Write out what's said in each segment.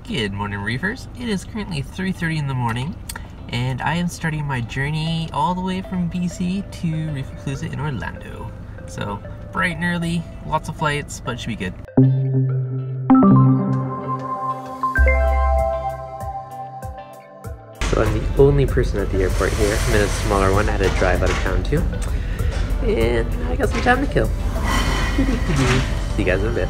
Good morning, reefers. It is currently 3:30 in the morning, and I am starting my journey all the way from BC to Reef-A-Palooza in Orlando. So, bright and early, lots of flights, but it should be good. So I'm the only person at the airport here. I'm in a smaller one I had to drive out of town to. And I got some time to kill. See you guys in a bit.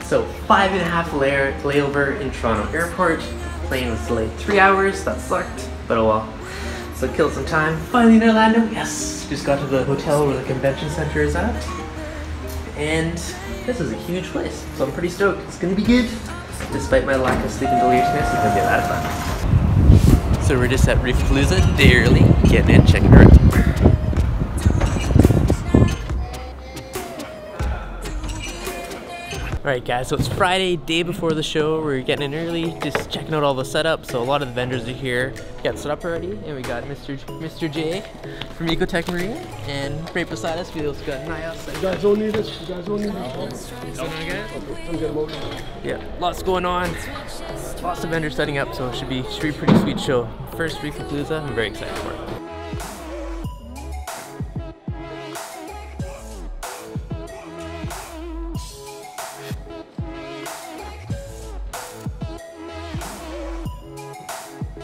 So 5.5 layover in Toronto Airport. Plane was delayed 3 hours. That sucked, but oh well. So killed some time. Finally in Orlando. Yes, just got to the hotel where the convention center is at. And this is a huge place, so I'm pretty stoked. It's gonna be good. Despite my lack of sleep and deliriousness, it's gonna be a lot of fun. So we're just at Reef-A-Palooza, day early, getting in, checking it out. Alright guys, so it's Friday, day before the show. We're getting in early, just checking out all the setup. So a lot of the vendors are here, got set up already. And we got Mr. J from Ecotech Marine. And right beside us, we also got Nias. You guys don't need this? You guys don't need this? I'm good over. Yeah, lots going on. Lots of vendors setting up, so it should be a pretty sweet show. First Reef-A-Palooza, I'm very excited for it.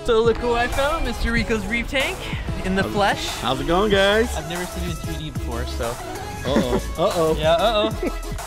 So look who I found, Mr. Rico's reef tank in the flesh. How's it going, guys? I've never seen you in 3D before, so. Uh-oh. Uh-oh. Yeah, uh-oh.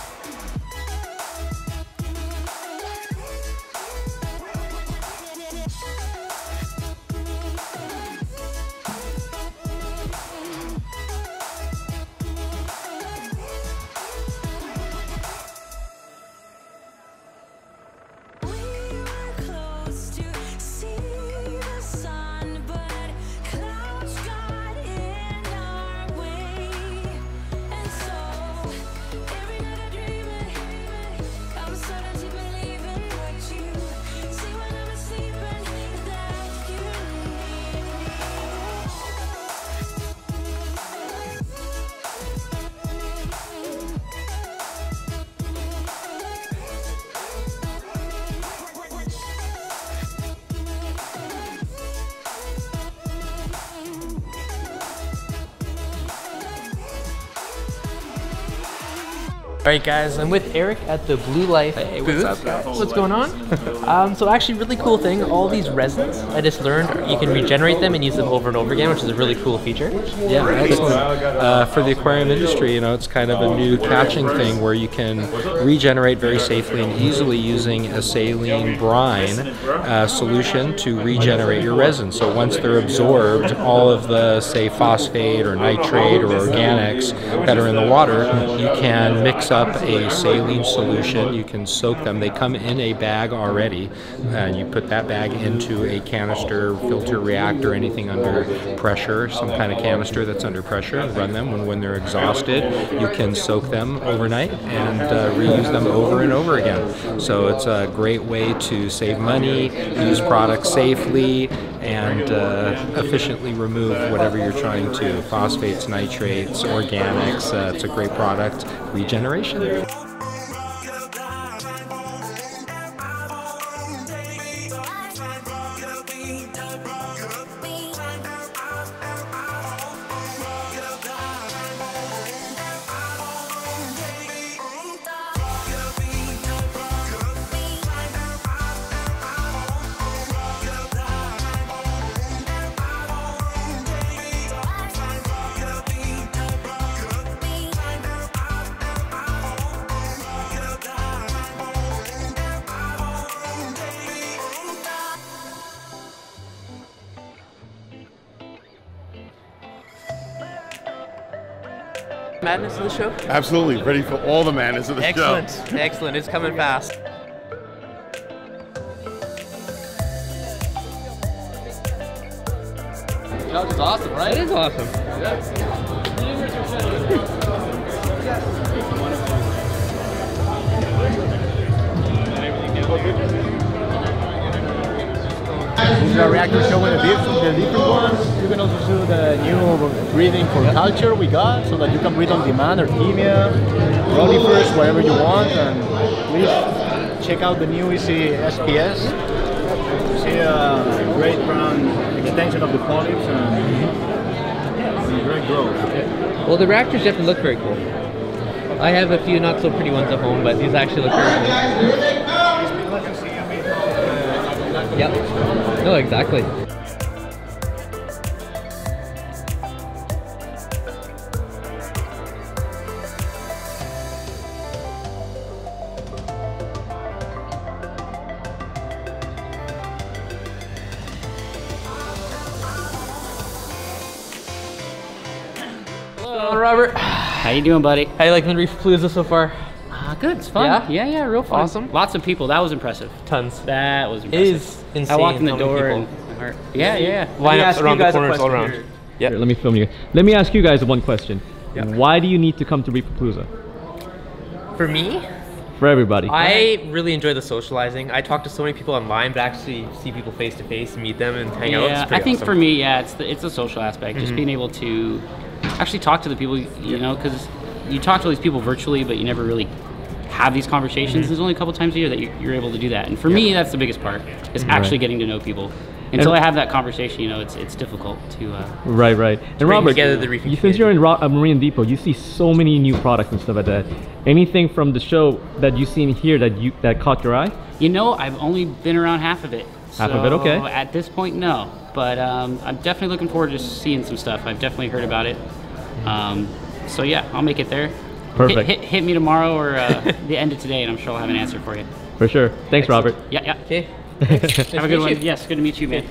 Alright guys, I'm with Eric at the Blue Life booth. What's up, guys? What's going on? So actually really cool thing, all these resins, I just learned you can regenerate them and use them over and over again, which is a really cool feature. Yeah, excellent. For the aquarium industry, you know, it's kind of a new catching thing where you can regenerate very safely and easily using a saline brine solution to regenerate your resin. So once they're absorbed, all of the, say, phosphate or nitrate or organics that are in the water, you can mix up a saline solution. You can soak them. They come in a bag already, and you put that bag into a canister, filter reactor, anything under pressure, some kind of canister that's under pressure, and run them. When they're exhausted, you can soak them overnight and reuse them over and over again. So it's a great way to save money, use products safely, and efficiently remove whatever you're trying to. Phosphates, nitrates, organics. It's a great product. Regeneration. Madness of the show? Absolutely, ready for all the madness of the show. Excellent, excellent. It's coming fast. That was awesome, right? It is awesome. This is our reactor showing the Reefing to the new breeding for culture we got, so that you can breed on demand, Artemia, Rotifers, whatever you want, and please check out the new Easy SPS. You see a great brown extension of the polyps and great growth. Well, the reactors definitely look very cool. I have a few not so pretty ones at home, but these actually look very cool. Yep. No, exactly. Hello, Robert. How you doing, buddy? How you liking the Reef-A-Palooza so far? Good, it's fun. Yeah, real fun. Awesome. Lots of people. That was impressive. Tons. That was impressive. It is insane. I walked in the how many door people. and my heart. Yeah. Lineups around the corners all around. Yeah. Here, let me film you. Let me ask you guys one question. Yeah. Why do you need to come to Reef-A-Palooza? For me? For everybody. I really enjoy the socializing. I talk to so many people online, but actually see people face to face and meet them and hang out. Yeah, I think for me, it's the social aspect. Just being able to actually talk to the people, you know, because you talk to all these people virtually, but you never really have these conversations. There's only a couple times a year that you're able to do that, and for me, that's the biggest part, is actually getting to know people. Until I have that conversation, you know, it's difficult to right. And Robert, together the reefing since you're in Marine Depot, you see so many new products and stuff like that. Anything from the show that you seen here that caught your eye? You know, I've only been around half of it. Half of it, okay. At this point, no. But I'm definitely looking forward to seeing some stuff. I've definitely heard about it. So yeah, I'll make it there. Perfect. Hit me tomorrow or the end of today, and I'm sure I'll have an answer for you. For sure. Thanks, Robert. Yeah. Okay. Have a good one. Yes, good to meet you, man.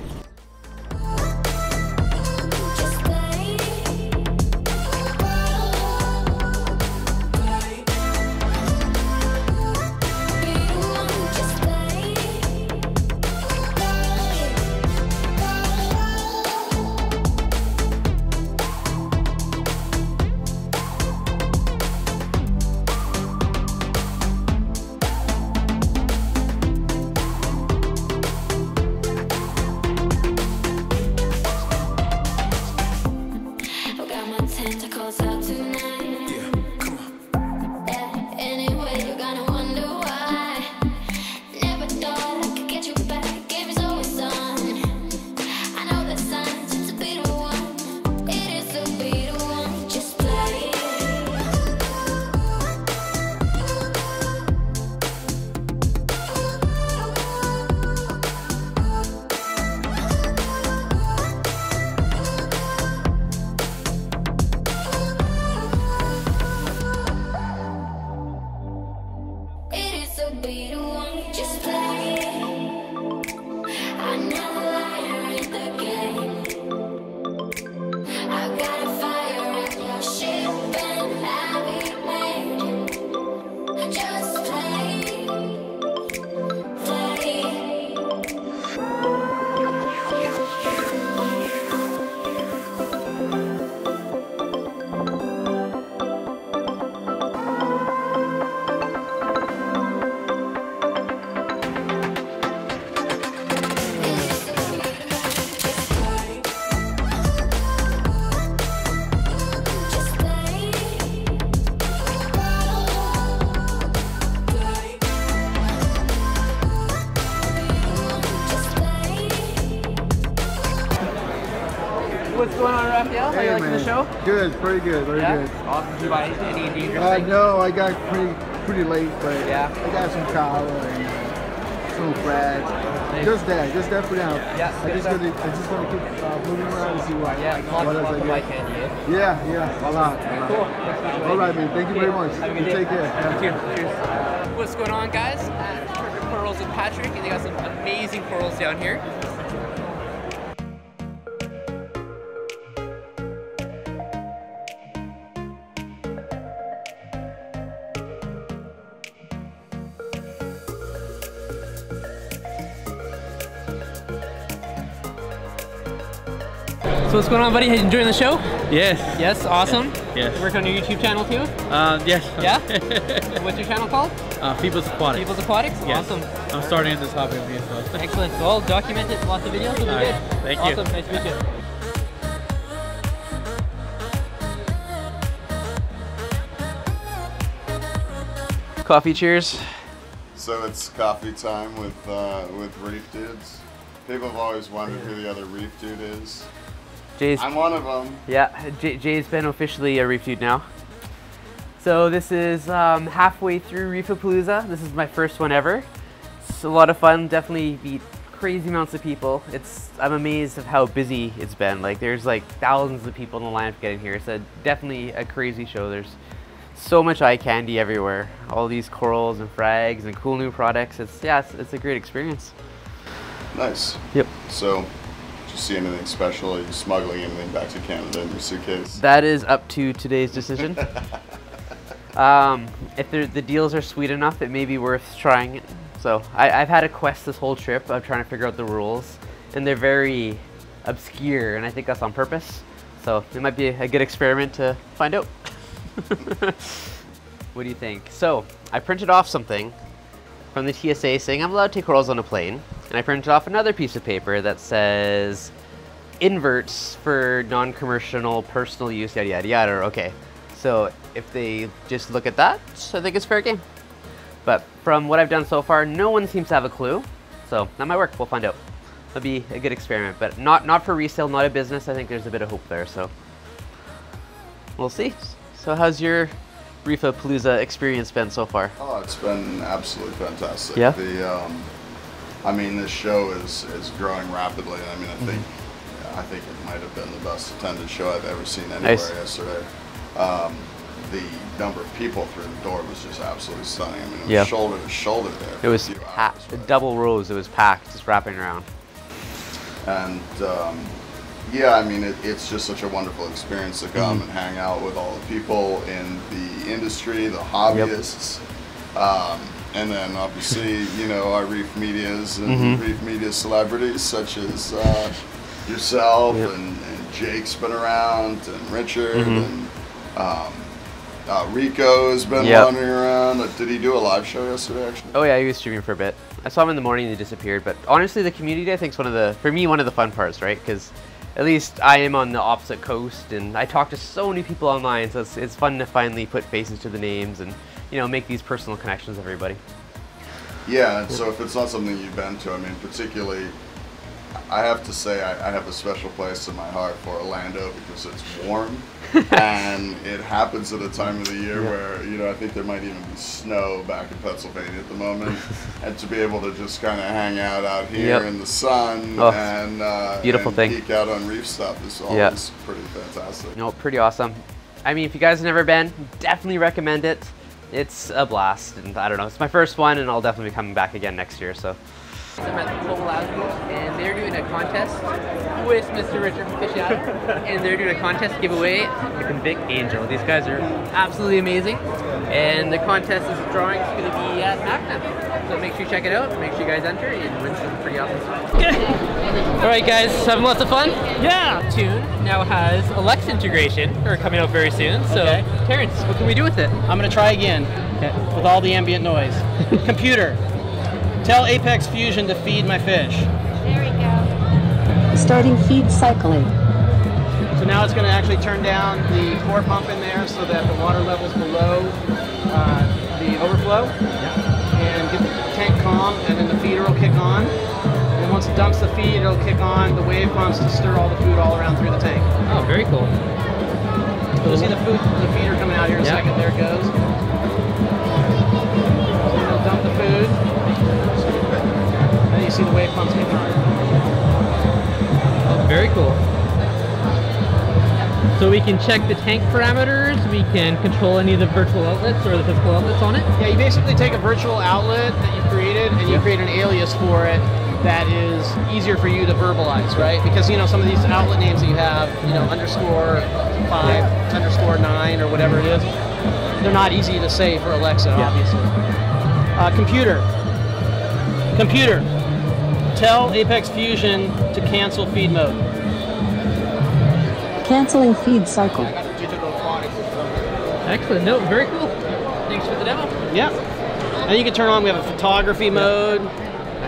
What's going on, Raphael? How you liking the show? Good, pretty good, very good. Awesome. Did you buy any dangerous things? No, I got pretty late, but yeah, I got some cow and some frags. Nice. Just that for now. Yeah. I just gonna keep moving around and see what. Yeah, what else I get. Yeah, a lot. Cool. All right, man. Thank you very much. Have a good day. Take care. Cheers. What's going on, guys? Perfect Corals with Patrick, and they got some amazing corals down here. So what's going on, buddy? Are you enjoying the show? Yes. Yes, awesome. Yes. Work on your YouTube channel too? Yes. Yeah? What's your channel called? People's Aquatics. People's Aquatics? Yes. Awesome. I'm starting in this hobby with you, so. Excellent. Well, document it, lots of videos. It'll be good. Thank you. Awesome. Nice to meet you. Coffee cheers. So it's coffee time with ReefDudes. People have always wondered who the other Reef Dude is. I'm one of them. Yeah, Jay's been officially a Reef Dude now. So this is halfway through Reef-A-Palooza. This is my first one ever. It's a lot of fun. Definitely beat crazy amounts of people. I'm amazed of how busy it's been. Like there's like thousands of people in the line to get in here. So definitely a crazy show. There's so much eye candy everywhere. All these corals and frags and cool new products. It's a great experience. Nice. Yep. So, did you see anything special? Are you smuggling anything back to Canada in your suitcase? That is up to today's decision. If the deals are sweet enough, it may be worth trying it. So I've had a quest this whole trip of trying to figure out the rules, and they're very obscure, and I think that's on purpose. So it might be a good experiment to find out. What do you think? So I printed off something from the TSA saying I'm allowed to take corals on a plane, and I printed off another piece of paper that says inverts for non-commercial personal use, yada yada yada. Okay, so if they just look at that, I think it's fair game. But from what I've done so far, no one seems to have a clue, so that might work. We'll find out. It'll be a good experiment, but not for resale, not a business. I think there's a bit of hope there, so we'll see. So how's your Reef-A-Palooza experience been so far? Oh, it's been absolutely fantastic. Yeah. I mean, this show is growing rapidly. I mean, I think it might have been the best attended show I've ever seen anywhere yesterday. The number of people through the door was just absolutely stunning. I mean, it was shoulder to shoulder there. It was double rows. It was packed, just wrapping around. And yeah, I mean, it's just such a wonderful experience to come and hang out with all the people in the industry, the hobbyists, and then obviously, you know, our reef medias and reef media celebrities such as yourself and Jake's been around, and Richard, and Rico has been wandering around. Did he do a live show yesterday, actually? Oh yeah, he was streaming for a bit. I saw him in the morning and he disappeared, but honestly the community I think is for me, one of the fun parts, right? Because at least I am on the opposite coast and I talk to so many people online, so it's fun to finally put faces to the names and, you know, make these personal connections with everybody. Yeah, and so if it's not something you've been to, I mean, particularly, I have to say I have a special place in my heart for Orlando because it's warm and it happens at a time of the year where, you know, I think there might even be snow back in Pennsylvania at the moment, and to be able to just kind of hang out here in the sun and beautiful thing. Geek out on reef stuff is always pretty fantastic. No, pretty awesome. I mean, if you guys have never been, definitely recommend it. It's a blast, and I don't know, it's my first one, and I'll definitely be coming back again next year. So I'm at the Global and they're doing a contest with Mr. Richard Fishad, and they're doing a contest giveaway to Convict Angel. These guys are absolutely amazing, and the contest is drawing is going to be at Magna. So make sure you check it out, make sure you guys enter, and win some pretty awesome stuff. Okay. Alright guys, having lots of fun? Yeah! Tune now has Alexa integration, or coming out very soon, so Terrence, what can we do with it? I'm going to try again with all the ambient noise. Computer, tell Apex Fusion to feed my fish. There we go. Starting feed cycling. So now it's going to actually turn down the core pump in there so that the water level's below the overflow. And get the tank calm, and then the feeder will kick on. And once it dumps the feed, it'll kick on the wave pumps to stir all the food all around through the tank. Oh, very cool. So you'll see the feeder coming out here in a second. There it goes. So it'll dump the food. And you see the wave pumps kicking on. Oh, very cool. So we can check the tank parameters, we can control any of the virtual outlets or the physical outlets on it? Yeah, you basically take a virtual outlet that you've created and you create an alias for it that is easier for you to verbalize, right? Because, you know, some of these outlet names that you have, you know, _5, _9 or whatever it is, they're not easy to say for Alexa, obviously. Computer, tell Apex Fusion to cancel feed mode. Canceling feed cycle. Excellent. No, very cool. Thanks for the demo. Yeah. And you can turn on, we have a photography mode.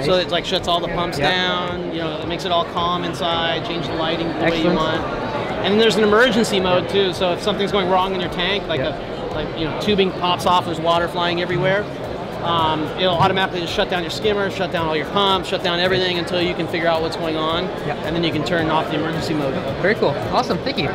So it like shuts all the pumps down, you know, it makes it all calm inside, change the lighting the way you want. And then there's an emergency mode too, so if something's going wrong in your tank, like a like, you know, tubing pops off, there's water flying everywhere. It'll automatically just shut down your skimmer, shut down all your pumps, shut down everything until you can figure out what's going on. Yep. And then you can turn off the emergency mode. Very cool. Awesome. Thank you.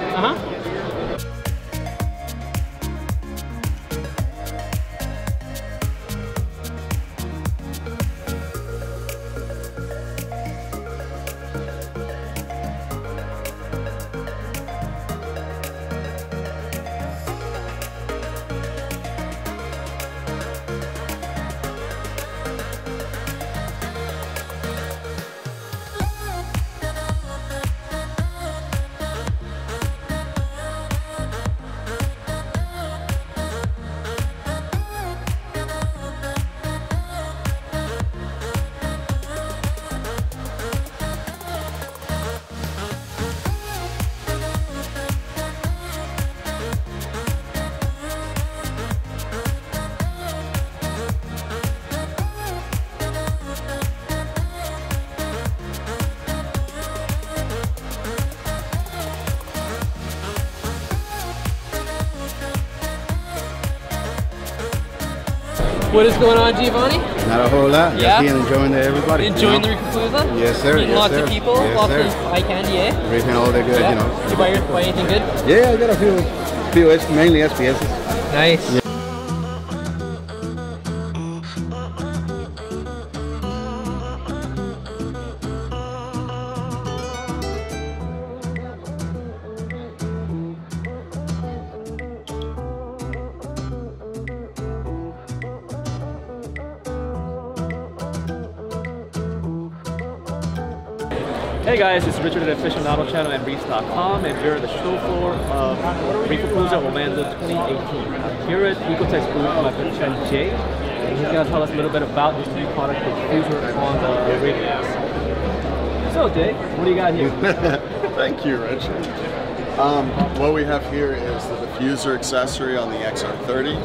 What is going on, Giovanni? Not a whole lot. Yeah. Just enjoying everybody. Enjoying the Reef-A-Palooza? Yes, sir. Meeting lots of people, Yes, lots sir. of eye candy, eh? Reefing all the good, Yeah. you know. Did you buy anything good? Yeah, I got a few mainly SPSs. Nice. Yeah. Hey guys, it's Richard at Aficionado Channel and Reefs.com, and we're at the show floor of Reef-A-Palooza Orlando 2018. I'm here at Ecotech's booth with my good friend Jay, and he's going to tell us a little bit about this new product, the diffuser on the Radion. So Jay, what do you got here? Thank you, Richard. What we have here is the diffuser accessory on the XR30,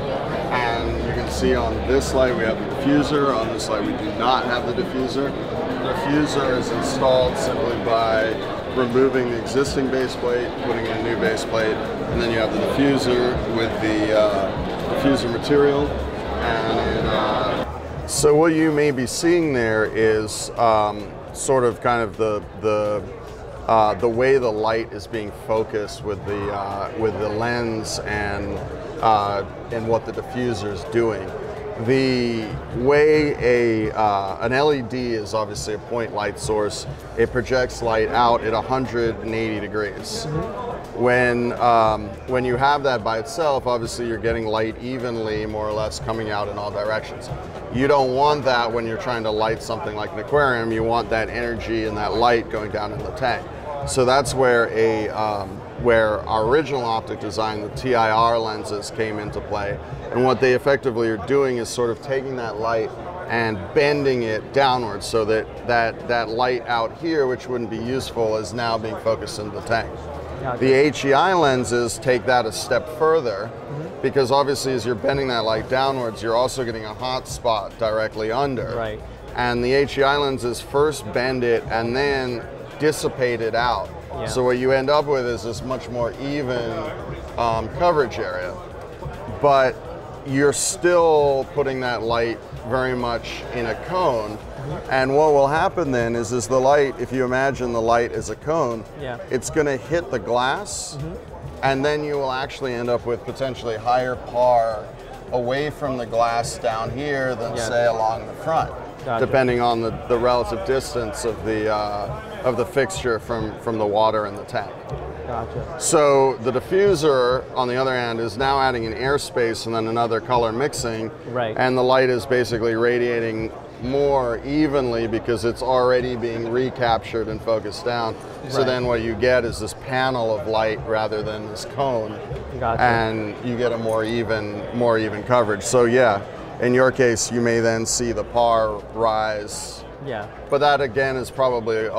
and you can see on this light we have the diffuser. On this light we do not have the diffuser. The diffuser is installed simply by removing the existing base plate, putting in a new base plate, and then you have the diffuser with the diffuser material. And so what you may be seeing there is sort of kind of the way the light is being focused with the lens and what the diffuser is doing. The way an LED is obviously a point light source, it projects light out at 180 degrees. When you have that by itself, obviously you're getting light evenly, more or less, coming out in all directions. You don't want that when you're trying to light something like an aquarium. You want that energy and that light going down in the tank. So that's where where our original optic design, the TIR lenses, came into play. And what they effectively are doing is sort of taking that light and bending it downwards so that light out here, which wouldn't be useful, is now being focused into the tank. Gotcha. The HEI lenses take that a step further, because obviously as you're bending that light downwards, you're also getting a hot spot directly under. Right. And the HEI lenses first bend it and then dissipate it out. Yeah. So what you end up with is this much more even coverage area. But you're still putting that light very much in a cone. And what will happen then is the light, if you imagine the light as a cone, it's going to hit the glass, and then you will actually end up with potentially higher par away from the glass down here than say along the front. Gotcha. Depending on the relative distance of the fixture from the water in the tank. Gotcha. So the diffuser, on the other hand, is now adding an airspace and then another color mixing, and the light is basically radiating more evenly because it's already being recaptured and focused down. So then what you get is this panel of light rather than this cone, and you get a more even coverage. So yeah, in your case, you may then see the PAR rise. Yeah. But that again is probably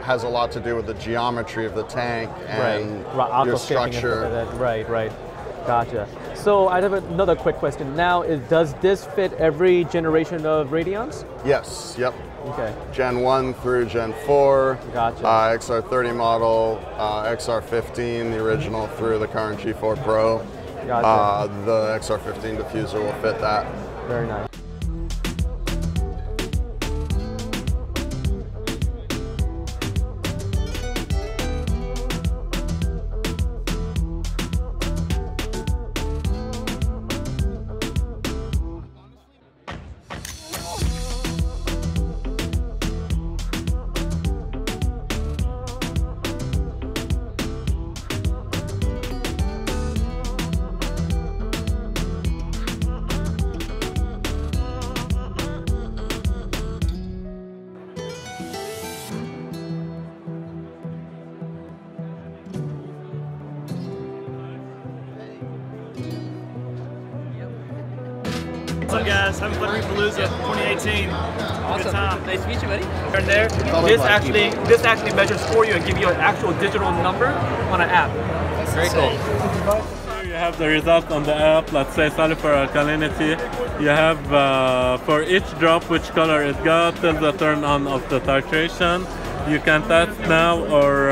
has a lot to do with the geometry of the tank and your structure. Right. Gotcha. So I have another quick question. Now, does this fit every generation of Radions? Yes. Yep. Okay. Gen 1 through Gen 4. Gotcha. XR30 model, XR15, the original, through the current G4 Pro. Gotcha. The XR15 diffuser will fit that. Very nice. What's up, guys? Having fun at Reef-A-Palooza 2018. Awesome. Good time. Nice to meet you, buddy. Right there. This actually measures for you and give you an actual digital number on an app. Very cool. Here you have the result on the app. Let's say sulfur alkalinity. You have for each drop which color it got till the turn on of the titration. You can test now or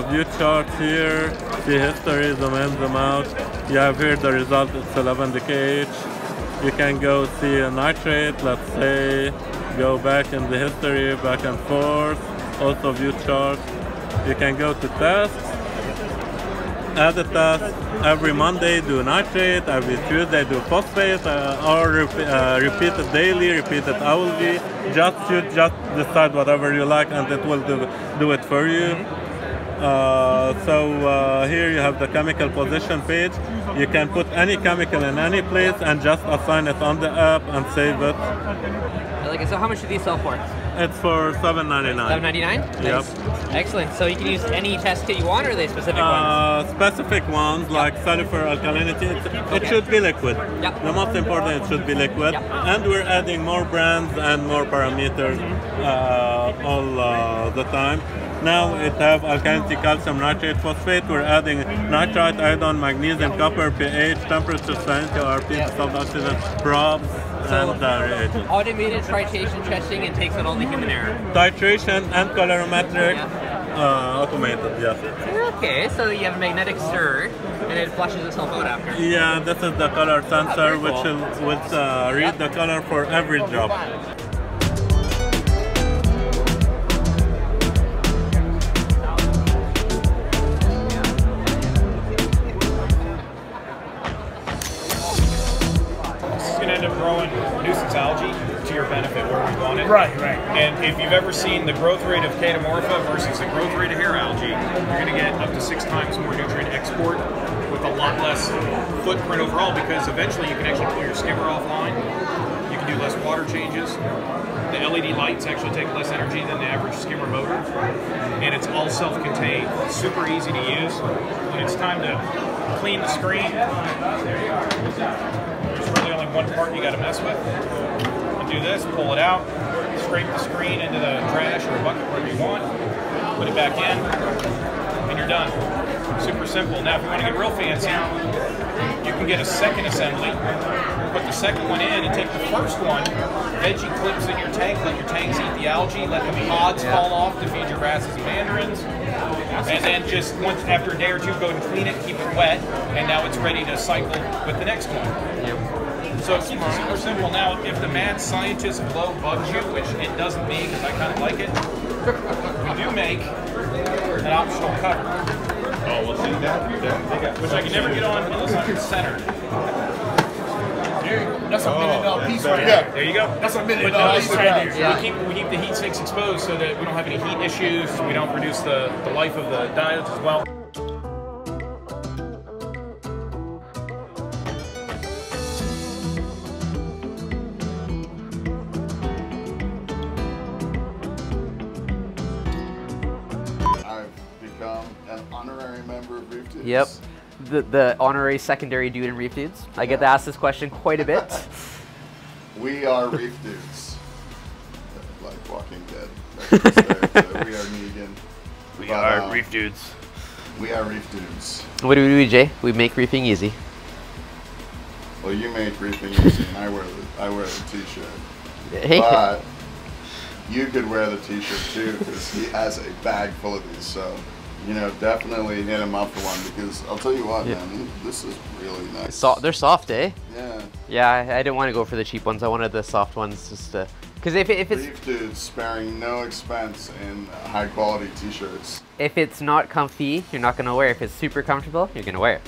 view charts here. See history, zoom in, zoom out. You have here the result. It's 11 dkh. You can go see a nitrate, let's say, go back in the history, back and forth, also view charts. You can go to tests, add a test, every Monday do nitrate, every Tuesday do phosphate, or repeat it daily, repeat it hourly. Just decide whatever you like and it will do it for you. Here you have the chemical position page. You can put any chemical in any place and just assign it on the app and save it. I like it. So how much do these sell for? It's for $7.99. $7.99? Yep. Excellent. So you can use any test kit you want, or are they specific ones? Specific ones like sulfur alkalinity. It should be liquid. Yep. The most important, it should be liquid. Yep. And we're adding more brands and more parameters all the time. Now it have alkalinity, calcium, nitrate, phosphate. We're adding nitrite, iodine, magnesium, copper, pH, temperature, salinity, RP, salt oxidant, probes, and reagents. Automated titration testing and takes out all the human error. Titration and colorimetric, automated, yes. Okay, so you have a magnetic stir, and it flushes itself out after. Yeah, this is the color sensor, which will read the color for every drop. End up growing nuisance algae to your benefit where we want it. Right. And if you've ever seen the growth rate of Catamorpha versus the growth rate of hair algae, you're going to get up to 6 times more nutrient export with a lot less footprint overall, because eventually you can actually pull your skimmer offline. You can do less water changes. The LED lights actually take less energy than the average skimmer motor. And it's all self-contained, super easy to use. When it's time to clean the screen, there's really only one part you got to mess with. You do this, pull it out, scrape the screen into the trash or a bucket, wherever you want, put it back in, and you're done. Super simple. Now if you want to get real fancy, you can get a second assembly, put the second one in and take the first one, veggie clips in your tank, let your tanks eat the algae, let the pods fall off to feed your grasses and mandarins, and then just once after a day or two go and clean it, keep it wet, and now it's ready to cycle with the next one. So it keeps it super simple. Now if the mad scientist glow bugs you, which it doesn't me because I kind of like it, we do make an optional cover. Oh, we'll see that. Which I can never get on unless I'm centered. That's $1 million piece right there. There you go. That's $1 million piece right there. We keep the heat sinks exposed so that we don't have any heat issues. We don't reduce the life of the diodes as well. I've become an honorary member of ReefDudes. Yep. The honorary secondary dude in ReefDudes. I get to ask this question quite a bit. We are ReefDudes. Like Walking Dead. We are Negan. We are ReefDudes. We are ReefDudes. What do we do, Jay? We make reefing easy. Well, you make reefing easy, and I wear the t-shirt. Hey. But you could wear the t-shirt too, because he has a bag full of these. So you know, definitely hit him up for one, because I'll tell you what, man, this is really nice. They're soft, eh? Yeah. Yeah, I didn't want to go for the cheap ones. I wanted the soft ones just to, because if it's ReefDudes sparing no expense in high quality t-shirts. If it's not comfy, you're not gonna wear it. If it's super comfortable, you're gonna wear it.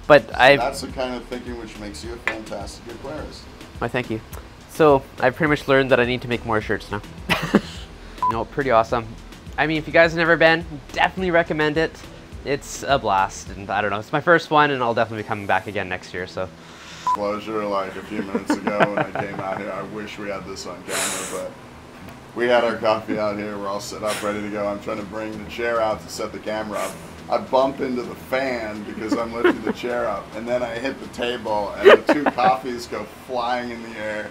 But that's the kind of thinking which makes you a fantastic aquarist. Why, thank you. So I've pretty much learned that I need to make more shirts now. You know, pretty awesome. I mean, if you guys have never been, definitely recommend it. It's a blast, and I don't know, it's my first one, and I'll definitely be coming back again next year, so. Disclosure, like a few minutes ago when I came out here, I wish we had this on camera, but we had our coffee out here, we're all set up, ready to go. I'm trying to bring the chair out to set the camera up. I bump into the fan because I'm lifting the chair up, and then I hit the table, and the two coffees go flying in the air.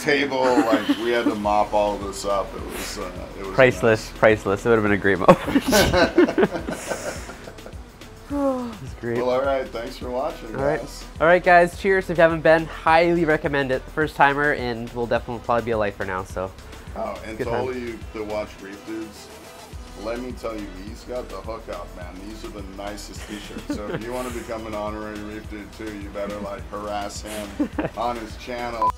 Table, like, we had to mop all of this up. It was priceless, nice. Priceless. It would have been a great moment. It's great. Well, all right. Thanks for watching, guys. All right, guys. Cheers. If you haven't been, highly recommend it. First timer, and will definitely probably be a lifer now. So. Oh, and to all of you that watch Reef-Dudes, let me tell you, he's got the hookup, man. These are the nicest t-shirts. So if you want to become an honorary Reef-Dude too, you better like harass him on his channel.